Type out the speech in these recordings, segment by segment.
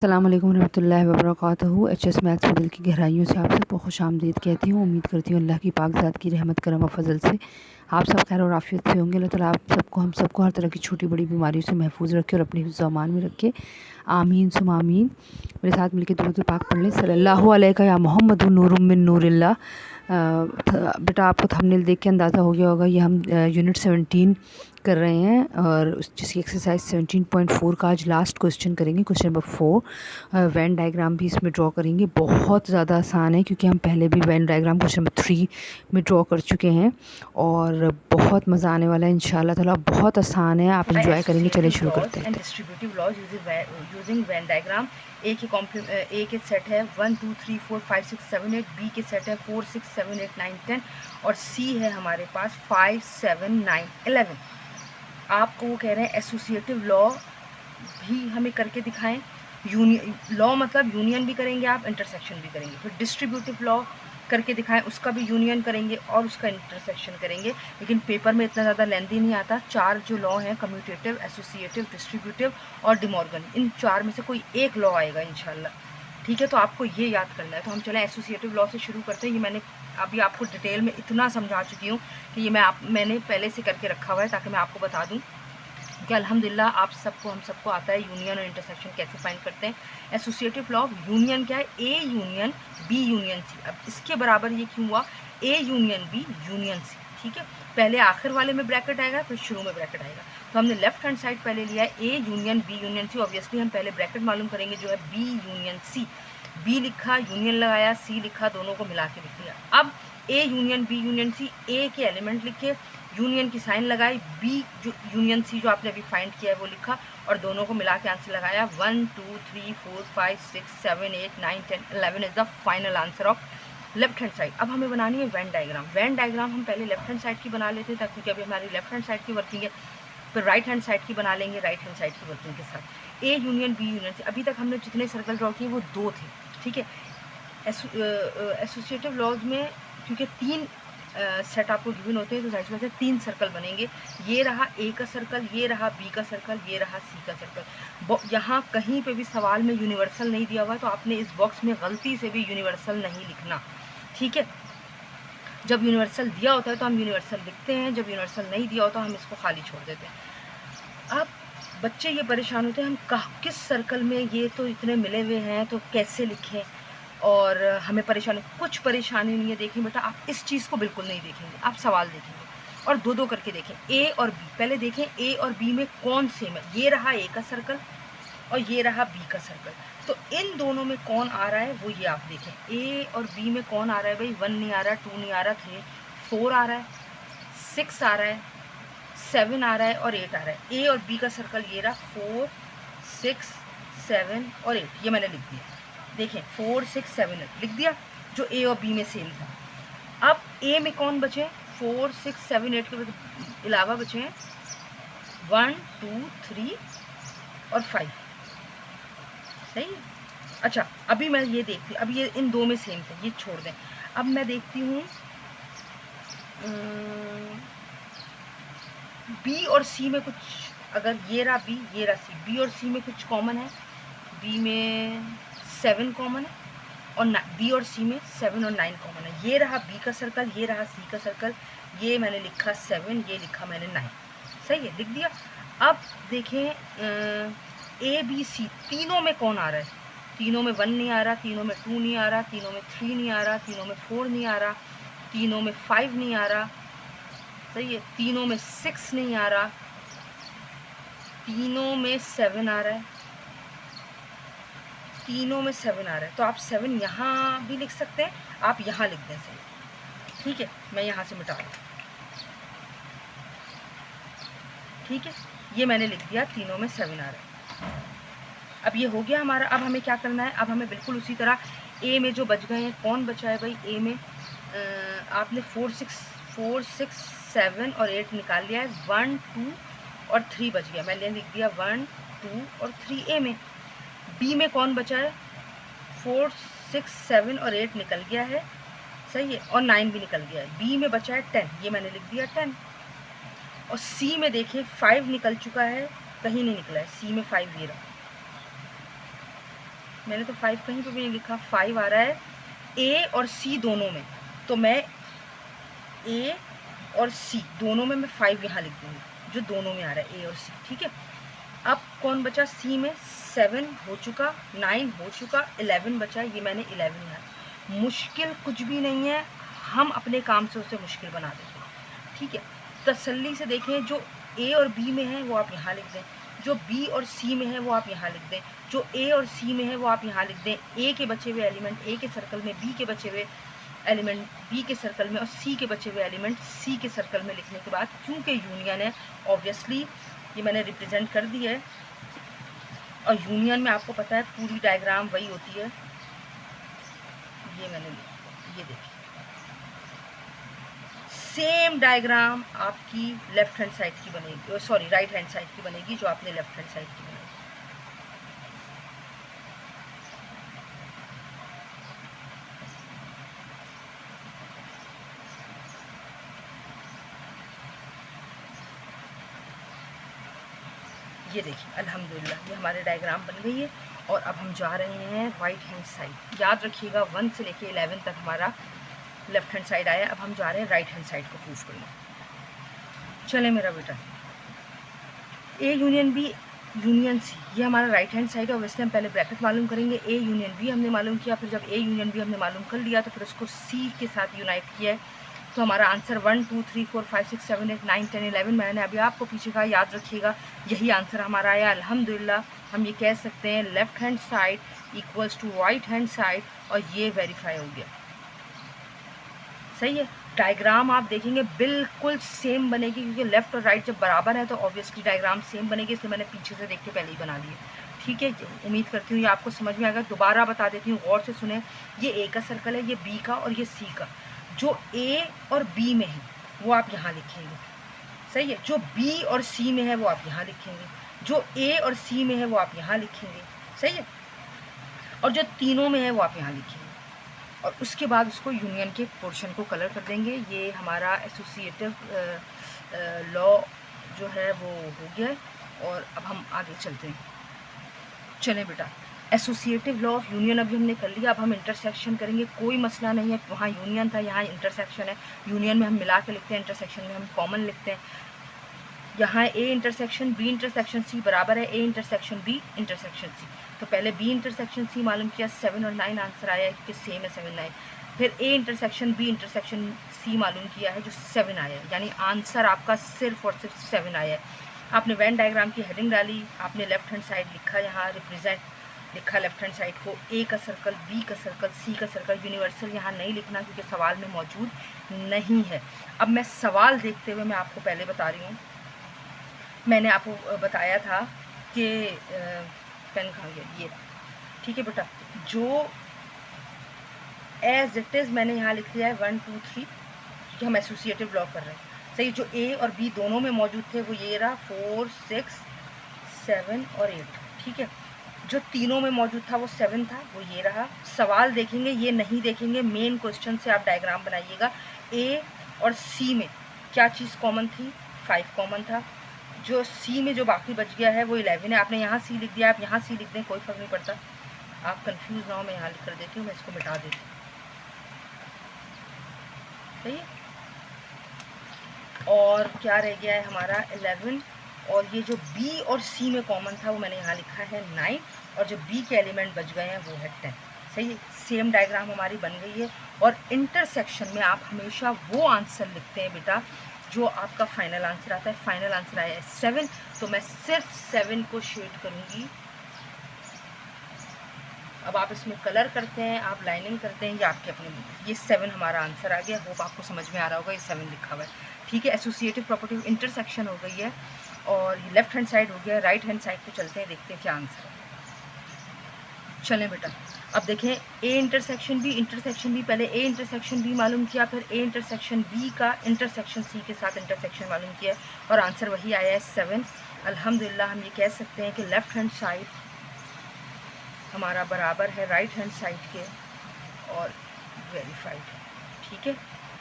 अस्सलाम वालेकुम रहमतुल्लाहि व बरकातहू। एचएस मैथ्स में दिल की गहराइयों से आप सबको खुशामदीद कहती हूँ। उम्मीद करती हूँ अल्लाह की पाक ज़ात की रहमत करम व फजल से आप सब खैर और आफियत से होंगे। अल्लाह ताला आप सबको हम सबको हर तरह की छोटी बड़ी बीमारियों से महफूज रखे और अपनी हिफ्ज़ अमान में रखे। आमीन सुम आमीन। मेरे साथ मिलकर दुरूद पाक पढ़ लें। सल्लल्लाहु अलैका या मोहम्मद नूरुम मिन नूरिल्लाह। बेटा आपको थंबनेल देख के अंदाज़ा हो गया होगा, ये हम यूनिट 17 कर रहे हैं और जिसकी एक्सरसाइज 17.4 का आज लास्ट क्वेश्चन करेंगे, क्वेश्चन नंबर 4। वैन डायग्राम भी इसमें ड्रॉ करेंगे। बहुत ज़्यादा आसान है क्योंकि हम पहले भी वैन डायग्राम क्वेश्चन नंबर 3 में ड्रॉ कर चुके हैं और बहुत मज़ा आने वाला है इंशाल्लाह ताला। बहुत आसान है, आप इंजॉय करेंगे। चलिए शुरू करते हैं। Distributive laws using Venn diagram. A के सेट है 1 2 3 4 5 6 7 8, बी के सेट है 4 6 7 8 9 10 और सी है हमारे पास 5 7 9 11। आपको वो कह रहे हैं एसोसिएटिव लॉ भी हमें करके दिखाएं। यूनियन लॉ मतलब यूनियन भी करेंगे आप, इंटरसेक्शन भी करेंगे। फिर डिस्ट्रीब्यूटिव लॉ करके दिखाएं, उसका भी यूनियन करेंगे और उसका इंटरसेक्शन करेंगे। लेकिन पेपर में इतना ज़्यादा लेंथी नहीं आता। 4 जो लॉ हैं, कम्यूटेटिव, एसोसिएटिव, डिस्ट्रीब्यूटिव और डिमॉर्गन, इन 4 में से कोई एक लॉ आएगा इंशाल्लाह। ठीक है, तो आपको ये याद करना है। तो हम चलें एसोसिएटिव लॉ से शुरू करते हैं। ये मैंने अभी आपको डिटेल में इतना समझा चुकी हूँ कि ये मैंने पहले से करके रखा हुआ है ताकि मैं आपको बता दूँ कि अल्हम्दुलिल्लाह आप सबको, हम सबको आता है यूनियन और इंटरसेक्शन कैसे फाइंड करते हैं। एसोसिएटिव लॉ ऑफ यूनियन क्या है? A union B union C. अब इसके बराबर ये क्यों हुआ? A union B union C. ठीक है, पहले आखिर वाले में ब्रैकेट आएगा, फिर शुरू में ब्रैकेट आएगा। तो हमने लेफ्ट हैंड साइड पहले लिया है A union B union C. Obviously हम पहले ब्रैकेट मालूम करेंगे जो है बी यूनियन सी। बी लिखा, यूनियन लगाया, सी लिखा, दोनों को मिला के लिख दिया। अब A union B union C, A के एलिमेंट लिखे, यूनियन की साइन लगाई, बी जो यूनियन सी जो आपने अभी फाइंड किया है वो लिखा और दोनों को मिला के आंसर लगाया। 1 2 3 4 5 6 7 8 9 10 11 is the final answer of left hand side. अब हमें बनानी है वैन डायग्राम। वैन डायग्राम हम पहले लेफ्ट हैंड साइड की बना लेते हैं क्योंकि अभी हमारी लेफ्ट हैंड साइड की वर्किंग है। फिर राइट हैंड साइड की बना लेंगे राइट हैंड साइड की वर्किंग के साथ। A union B union C, अभी तक हमने जितने सर्कल ड्रॉ किए वो 2 थे। ठीक है, एसोसिएटिव लॉज में क्योंकि 3 सेट आपको गिवन होते हैं तो जाहिर सी बात है 3 सर्कल बनेंगे। ये रहा ए का सर्कल, ये रहा बी का सर्कल, ये रहा सी का सर्कल। यहाँ कहीं पे भी सवाल में यूनिवर्सल नहीं दिया हुआ तो आपने इस बॉक्स में गलती से भी यूनिवर्सल नहीं लिखना। ठीक है, जब यूनिवर्सल दिया होता है तो हम यूनिवर्सल लिखते हैं, जब यूनिवर्सल नहीं दिया होता हम इसको खाली छोड़ देते हैं। अब बच्चे ये परेशान होते हैं हम किस सर्कल में, ये तो इतने मिले हुए हैं तो कैसे लिखें, और हमें परेशानी, कुछ परेशानी नहीं है। देखें बेटा, आप इस चीज़ को बिल्कुल नहीं देखेंगे, आप सवाल देखेंगे और 2-2 करके देखें। ए और बी पहले देखें, ए और बी में कौन सेम है। ये रहा ए का सर्कल और ये रहा बी का सर्कल, तो इन दोनों में कौन आ रहा है वो ये आप देखें। ए और बी में कौन आ रहा है भाई? 1 नहीं आ रहा, 2 नहीं आ रहा, 3 4 आ रहा है, 6 आ रहा है, 7 आ रहा है और 8 आ रहा है। ए और बी का सर्कल ये रहा, 4 6 7 और 8, ये मैंने लिख दिया। देखें 4 6 7 8 लिख दिया, जो ए और बी में सेम था। अब ए में कौन बचे? 4 6 7 8 के अलावा बचे हैं 1 2 3 और 5। सही है। अच्छा, अभी मैं ये देखती, अब ये इन 2 में सेम थे, ये छोड़ दें। अब मैं देखती हूँ बी और सी में कुछ, अगर ये रहा बी, ये रहा सी, बी और सी में कुछ कॉमन है। बी में 7 कॉमन है और बी और सी में 7 और 9 कॉमन है। ये रहा बी का सर्कल, ये रहा सी का सर्कल, ये मैंने लिखा 7, ये लिखा मैंने 9। सही है, लिख दिया। अब देखें ए बी सी तीनों में कौन आ रहा है? तीनों में 1 नहीं आ रहा, तीनों में 2 नहीं आ रहा, तीनों में 3 नहीं आ रहा, तीनों में 4 नहीं आ रहा, तीनों में 5 नहीं आ रहा। सही है, तीनों में 6 नहीं आ रहा, तीनों में 7 आ रहा है, तीनों में 7 आ रहा है। तो आप 7 यहाँ भी लिख सकते हैं, आप यहाँ लिख दें। सही, ठीक है, मैं यहाँ से मिटा दूँ। ठीक है, ये मैंने लिख दिया, तीनों में 7 आ रहा है। अब ये हो गया हमारा। अब हमें क्या करना है? अब हमें बिल्कुल उसी तरह ए में जो बच गए हैं, कौन बचा है भाई? ए में आपने 4 6 7 और 8 निकाल लिया है, 1 2 और 3 बच गया। मैंने लिख दिया 1 2 और 3 ए में। बी में कौन बचा है? 4 6 7 और 8 निकल गया है, सही है, और 9 भी निकल गया है। बी में बचा है 10, ये मैंने लिख दिया 10। और सी में देखिए 5 निकल चुका है, कहीं नहीं निकला है। सी में 5 ये रहा, मैंने तो 5 कहीं पर भी नहीं लिखा, 5 आ रहा है ए और सी दोनों में, तो मैं ए और सी दोनों में मैं 5 यहाँ लिख दूँगी, जो दोनों में आ रहा है ए और सी, ठीक है। अब कौन बचा सी में, 7 हो चुका, 9 हो चुका, 11 बचा, ये मैंने 11 यहाँ। मुश्किल कुछ भी नहीं है, हम अपने काम से उसे मुश्किल बना देंगे, ठीक है। तसल्ली से देखें, जो ए और बी में है वो आप यहाँ लिख दें, जो बी और सी में है वो आप यहाँ लिख दें, जो ए और सी में है वो आप यहाँ लिख दें। ए के बचे हुए एलिमेंट ए के सर्कल में, बी के बचे हुए एलिमेंट बी के सर्कल में, और सी के बचे हुए एलिमेंट सी के सर्कल में लिखने के बाद, क्योंकि यूनियन है ऑब्वियसली ये मैंने रिप्रेजेंट कर दी है, और यूनियन में आपको पता है पूरी डायग्राम वही होती है। ये मैंने ये देखिए, सेम डायग्राम आपकी लेफ्ट हैंड साइड की बनेगी, सॉरी राइट हैंड साइड की बनेगी, जो आपने लेफ्ट हैंड साइड की बनाई। ये देखिए अल्हम्दुलिल्लाह ये हमारे डायग्राम बन गई है। और अब हम जा रहे हैं राइट हैंड साइड। याद रखिएगा 1 से लेके 11 तक हमारा लेफ्ट हैंड साइड आया, अब हम जा रहे हैं राइट हैंड साइड को प्रूफ करने। चले मेरा बेटा, A union B union C, ये हमारा राइट हैंड साइड है। ऑब्वियसली हम पहले ब्रैकेट मालूम करेंगे, ए यूनियन बी हमने मालूम किया, फिर जब ए यूनियन बी हमने मालूम कर लिया तो फिर उसको सी के साथ यूनाइट किया है, तो हमारा आंसर 1 2 3 4 5 6 7 8 9 10 11, मैंने अभी आपको पीछे कहा, याद रखिएगा यही आंसर हमारा आया। अल्हम्दुलिल्लाह हम ये कह सकते हैं left hand side equals to right hand side, और ये वेरीफाई हो गया, सही है। डायग्राम आप देखेंगे बिल्कुल सेम बनेगी, क्योंकि लेफ्ट और राइट जब बराबर है तो ऑब्वियसली डायग्राम सेम बनेगी, इसलिए मैंने पीछे से देख के पहले ही बना लिए, ठीक है। उम्मीद करती हूँ ये आपको समझ में आएगा। दोबारा बता देती हूँ, गौर से सुने, ये ए का सर्कल है, ये बी का और ये सी का। जो ए और बी में है वो आप यहाँ लिखेंगे, सही है। जो बी और सी में है वो आप यहाँ लिखेंगे, जो ए और सी में है वो आप यहाँ लिखेंगे, सही है। और जो तीनों में है वो आप यहाँ लिखेंगे, और उसके बाद उसको यूनियन के पोर्शन को कलर कर देंगे। ये हमारा एसोसिएटिव लॉ जो है वो हो गया है। और अब हम आगे चलते हैं। चलें बेटा, एसोसिएटिव लॉ ऑफ यूनियन अभी हमने कर लिया, अब हम इंटरसेक्शन करेंगे। कोई मसला नहीं है, वहाँ यूनियन था यहाँ इंटरसेक्शन है। यूनियन में हम मिला के लिखते हैं, इंटरसेक्शन में हम कॉमन लिखते हैं। यहाँ A intersection B intersection C बराबर है A intersection B intersection C, तो पहले बी इंटरसेक्शन सी मालूम किया, 7 और 9 आंसर आया है क्योंकि सेम है 7 9। फिर A intersection B intersection C मालूम किया है जो 7 आया है, यानी आंसर आपका सिर्फ और सिर्फ 7 आया है। आपने वेन डायग्राम की हेडिंग डाली, आपने लेफ्ट हैंड साइड लिखा, यहाँ रिप्रेजेंट लिखा लेफ्ट हैंड साइड को, ए का सर्कल बी का सर्कल सी का सर्कल। यूनिवर्सल यहाँ नहीं लिखना क्योंकि सवाल में मौजूद नहीं है। अब मैं सवाल देखते हुए मैं आपको पहले बता रही हूँ, मैंने आपको बताया था कि पेन कहाँ गया, ये ठीक है बेटा, जो एज इट इज़ मैंने यहाँ लिख दिया है 1 2 3, क्योंकि हम एसोसिएटिव लॉ कर रहे हैं, सही। जो ए और बी दोनों में मौजूद थे वो ये रहा 4 6 7 और 8, ठीक है। जो तीनों में मौजूद था वो 7 था, वो ये रहा। सवाल देखेंगे, ये नहीं देखेंगे, मेन क्वेश्चन से आप डायग्राम बनाइएगा। ए और सी में क्या चीज़ कॉमन थी, 5 कॉमन था। जो सी में जो बाकी बच गया है वो 11 है। आपने यहाँ सी लिख दिया, आप यहाँ सी लिख दें, कोई फ़र्क नहीं पड़ता, आप कंफ्यूज ना हो। मैं यहाँ लिख कर देती हूँ, मैं इसको मिटा देती हूँ, सही है। और क्या रह गया है हमारा 11, और ये जो बी और सी में कॉमन था वो मैंने यहाँ लिखा है 9, और जो बी के एलिमेंट बच गए हैं वो है 10, सही है। सेम डायग्राम हमारी बन गई है। और इंटरसेक्शन में आप हमेशा वो आंसर लिखते हैं बेटा जो आपका फाइनल आंसर आता है। फाइनल आंसर आया है 7, तो मैं सिर्फ 7 को शेड करूँगी। अब आप इसमें कलर करते हैं, आप लाइनिंग करते हैं, ये आपके अपने। ये 7 हमारा आंसर आ गया, होप आपको समझ में आ रहा होगा, ये 7 लिखा हुआ है, ठीक है। एसोसिएटिव प्रॉपर्टी इंटरसेक्शन हो गई है, और ये लेफ्ट हैंड साइड हो गया। राइट हैंड साइड पे चलते हैं, देखते हैं क्या आंसर है। चलें बेटा, अब देखें ए इंटरसेक्शन बी, पहले ए इंटरसेक्शन बी मालूम किया, फिर ए इंटरसेक्शन बी का इंटरसेक्शन सी के साथ इंटरसेक्शन मालूम किया, और आंसर वही आया है 7। अल्हम्दुलिल्लाह हम ये कह सकते हैं कि लेफ्ट हैंड साइड हमारा बराबर है राइट हैंड साइड के, और वेरीफाइड, ठीक है।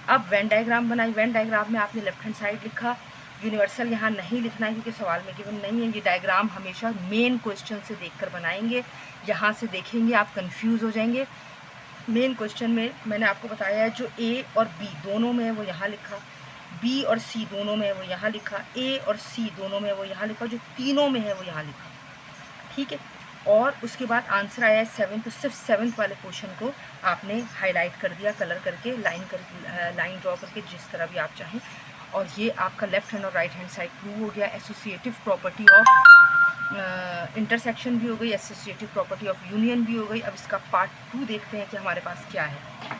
अब वेन डायग्राम बनाई। वेन डायग्राम में आपने लेफ्ट हैंड साइड लिखा, यूनिवर्सल यहाँ नहीं लिखना है क्योंकि सवाल में गिवन नहीं है। ये डायग्राम हमेशा मेन क्वेश्चन से देखकर बनाएंगे, यहाँ से देखेंगे आप कंफ्यूज हो जाएंगे। मेन क्वेश्चन में मैंने आपको बताया है जो ए और बी दोनों में है वो यहाँ लिखा, बी और सी दोनों में है वो यहाँ लिखा, ए और सी दोनों में है वो यहाँ लिखा, जो तीनों में है वो यहाँ लिखा, ठीक है। और उसके बाद आंसर आया है 7, तो सिर्फ 7th वाले क्वेश्चन को आपने हाईलाइट कर दिया कलर करके, लाइन ड्रॉ करके, जिस तरह भी आप चाहें। और ये आपका लेफ्ट हैंड और राइट हैंड साइड प्रूव हो गया। एसोसिएटिव प्रॉपर्टी ऑफ इंटरसेक्शन भी हो गई, एसोसिएटिव प्रॉपर्टी ऑफ यूनियन भी हो गई। अब इसका पार्ट 2 देखते हैं कि हमारे पास क्या है।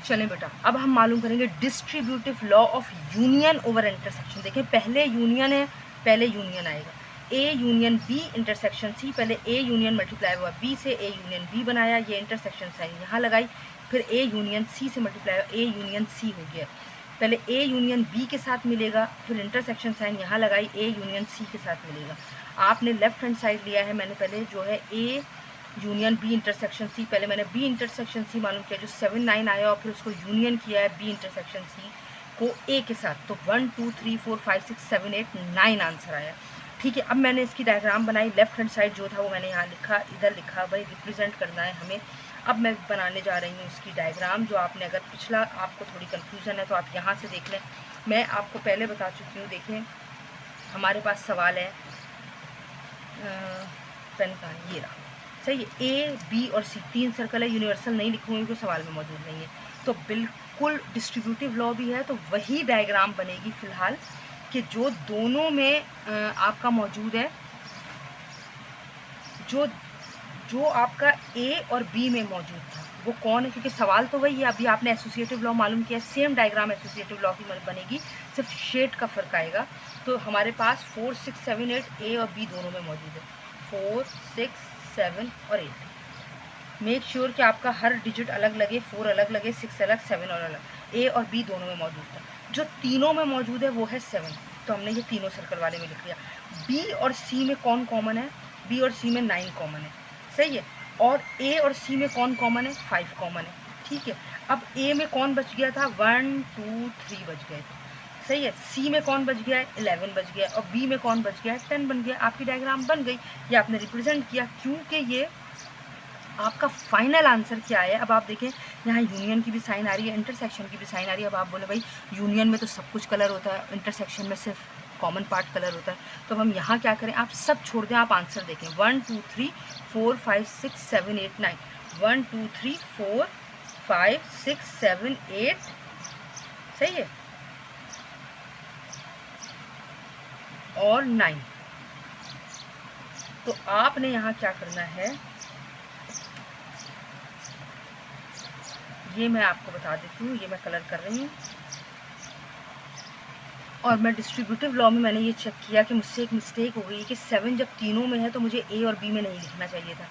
चलें बेटा, अब हम मालूम करेंगे distributive law of union over intersection. देखें पहले यूनियन है, पहले यूनियन आएगा, A union B intersection C, पहले ए यूनियन मल्टीप्लाई हुआ बी से, ए यूनियन बी बनाया, ये इंटरसेक्शन साइन यहाँ लगाई, फिर ए यूनियन सी से मल्टीप्लाई हुआ, ए यूनियन सी हो गया। पहले ए यूनियन बी के साथ मिलेगा, फिर इंटरसेक्शन साइन यहाँ लगाई, ए यूनियन सी के साथ मिलेगा। आपने लेफ्ट हैंड साइड लिया है, मैंने पहले जो है A union B intersection C, पहले मैंने बी इंटरसेक्शन सी मालूम किया जो 7 9 आया, और फिर उसको यूनियन किया है बी इंटरसेक्शन सी को ए के साथ, तो 1 2 3 4 5 6 7 8 9 आंसर आया, ठीक है। अब मैंने इसकी डायग्राम बनाई, लेफ्ट हैंड साइड जो था वो मैंने यहाँ लिखा, इधर लिखा, भाई रिप्रेजेंट करना है हमें। अब मैं बनाने जा रही हूँ इसकी डायग्राम, जो आपने अगर पिछला आपको थोड़ी कन्फ्यूज़न है तो आप यहाँ से देख लें, मैं आपको पहले बता चुकी हूँ। देखें हमारे पास सवाल है, पेन का ये रहा, सही है, ए बी और सी 3 सर्कल है, यूनिवर्सल नहीं लिखूँगी क्योंकि सवाल में मौजूद नहीं है, तो बिल्कुल डिस्ट्रीब्यूटिव लॉ भी है, तो वही डायग्राम बनेगी फ़िलहाल कि जो दोनों में आपका मौजूद है, जो आपका ए और बी में मौजूद था वो कौन है, क्योंकि सवाल तो वही है। अभी आपने एसोसिएटिव लॉ मालूम किया, सेम डायग्राम एसोसिएटिव लॉ की बनेगी, सिर्फ शेड का फ़र्क आएगा। तो हमारे पास 4 6 7 8 ए और बी दोनों में मौजूद है, 4 6 7 और 8। मेक श्योर कि आपका हर डिजिट अलग लगे, 4 अलग लगे, 6 अलग, 7 और अलग, ए और बी दोनों में मौजूद था। जो तीनों में मौजूद है वो है 7, तो हमने ये तीनों सर्कल वाले में लिख लिया। बी और सी में कौन कॉमन है, बी और सी में 9 कॉमन है, सही है। और ए और सी में कौन कॉमन है, 5 कॉमन है, ठीक है। अब ए में कौन बच गया था, 1 2 3 बच गए थे, सही है। सी में कौन बच गया है, 11 बच गया, और बी में कौन बच गया है, 10 बन गया। आपकी डायग्राम बन गई, ये आपने रिप्रेजेंट किया, क्योंकि ये आपका फाइनल आंसर क्या है। अब आप देखें यहाँ यूनियन की भी साइन आ रही है, इंटरसेक्शन की भी साइन आ रही है। अब आप बोले भाई यूनियन में तो सब कुछ कलर होता है, इंटरसेक्शन में सिर्फ कॉमन पार्ट कलर होता है, तो हम यहाँ क्या करें, आप सब छोड़ दें, आप आंसर देखें 1 2 3 4 5 6 7 8 9, 1 2 3 4 5 6 7 8, सही है, और 9। तो आपने यहाँ क्या करना है, ये मैं आपको बता देती हूँ, ये मैं कलर कर रही हूँ। और मैं डिस्ट्रीब्यूटिव लॉ में मैंने ये चेक किया कि मुझसे एक मिस्टेक हो गई कि 7 जब तीनों में है तो मुझे ए और बी में नहीं लिखना चाहिए था,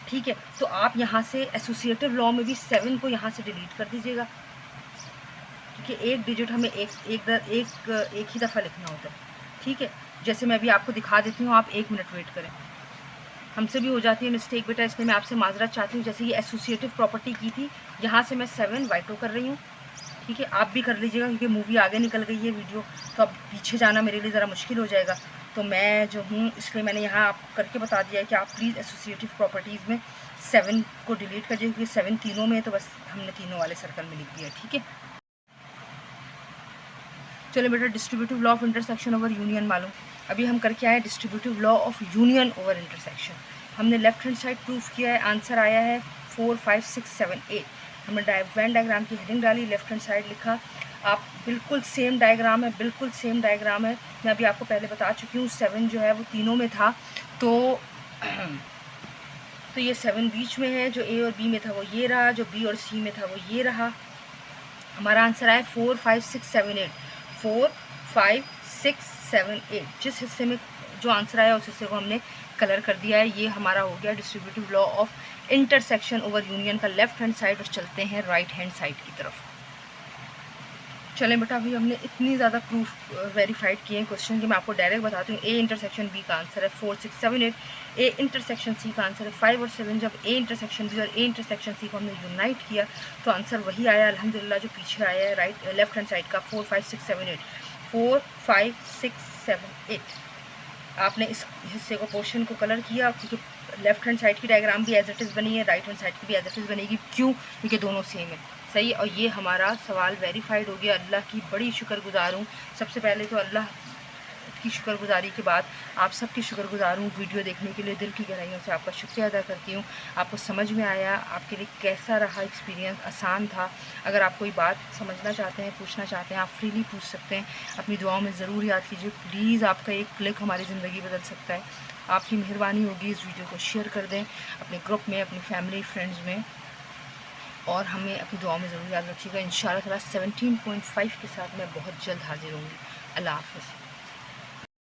ठीक है। तो आप यहाँ से एसोसिएटिव लॉ में भी 7 को यहाँ से डिलीट कर दीजिएगा, क्योंकि एक डिजिट हमें एक ही दफ़ा लिखना होता है, ठीक है। जैसे मैं अभी आपको दिखा देती हूँ, आप 1 मिनट वेट करें, हमसे भी हो जाती है मिस्टेक बेटा, इसलिए मैं आपसे माजरत चाहती हूँ। जैसे ये एसोसिएटिव प्रॉपर्टी की थी, यहाँ से मैं 7 वाइटो कर रही हूँ, ठीक है। आप भी कर लीजिएगा क्योंकि मूवी आगे निकल गई है वीडियो, तो अब पीछे जाना मेरे लिए ज़रा मुश्किल हो जाएगा। तो मैं जो हूँ इसलिए मैंने यहाँ आप करके बता दिया है कि आप प्लीज़ एसोसिएटिव प्रॉपर्टीज़ में 7 को डिलीट कर दीजिए, क्योंकि 7 तीनों में है, तो बस हमने तीनों वाले सर्कल में लिख दिया, ठीक है। चलो बेटा, distributive law of intersection over union मालूम, अभी हम करके आए distributive law of union over intersection. हमने लेफ्ट हैंड साइड प्रूफ किया है, आंसर आया है 4 5 6 7 8। हमने वेन डायग्राम की हेडिंग डाली, लेफ्ट हैंड साइड लिखा। आप बिल्कुल सेम डायग्राम है, बिल्कुल सेम डायग्राम है। मैं अभी आपको पहले बता चुकी हूँ 7 जो है वो तीनों में था, तो ये 7 बीच में है, जो ए और बी में था वो ये रहा, जो बी और सी में था वो ये रहा। हमारा आंसर आया 4 5 6 7 8, 4 5 6 7 8। जिस हिस्से में जो आंसर आया उस हिस्से को हमने कलर कर दिया है। ये हमारा हो गया distributive law of intersection over union का लेफ्ट हैंड साइड, और चलते हैं राइट हैंड साइड की तरफ। चलें बेटा, अभी हमने इतनी ज़्यादा प्रूफ वेरीफाइड किए हैं क्वेश्चन कि मैं आपको डायरेक्ट बताती हूँ। ए इंटरसेक्शन बी का आंसर है 4 6 7 8, ए इंटरसेक्शन सी का आंसर है 5 और 7। जब ए इंटरसेक्शन बी और ए इंटरसेक्शन सी को हमने यूनाइट किया तो आंसर वही आया अल्हम्दुलिल्लाह जो पीछे आया है लेफ्ट हैंड साइड का 4 5 6 7 8। 4 5 6 7 8। आपने इस हिस्से को पोर्शन को कलर किया, क्योंकि लेफ्ट हैंड साइड की डायग्राम भी एज इट इज़ बनी है, राइट हैंड साइड की भी एज इट इज़ बनेगी। क्यों? क्योंकि दोनों सेम है। सही। और ये हमारा सवाल वेरीफाइड हो गया। अल्लाह की बड़ी शुक्रगुजार हूँ। सबसे पहले तो अल्लाह की शुक्रगुजारी के बाद आप सबकी शुक्रगुजार हूँ। वीडियो देखने के लिए दिल की गहराइयों से आपका शुक्रिया अदा करती हूँ। आपको समझ में आया? आपके लिए कैसा रहा एक्सपीरियंस? आसान था? अगर आप कोई बात समझना चाहते हैं, पूछना चाहते हैं, आप फ्रीली पूछ सकते हैं। अपनी दुआओं में ज़रूर याद कीजिए। प्लीज़, आपका एक क्लिक हमारी ज़िंदगी बदल सकता है। आपकी मेहरबानी होगी, इस वीडियो को शेयर कर दें अपने ग्रुप में, अपनी फैमिली फ्रेंड्स में, और हमें अपनी दुआओं में ज़रूर याद रखिएगा। इंशाल्लाह ताला 17.5 के साथ मैं बहुत जल्द हाजिर होंगी। अल्लाह हाफ़िज़।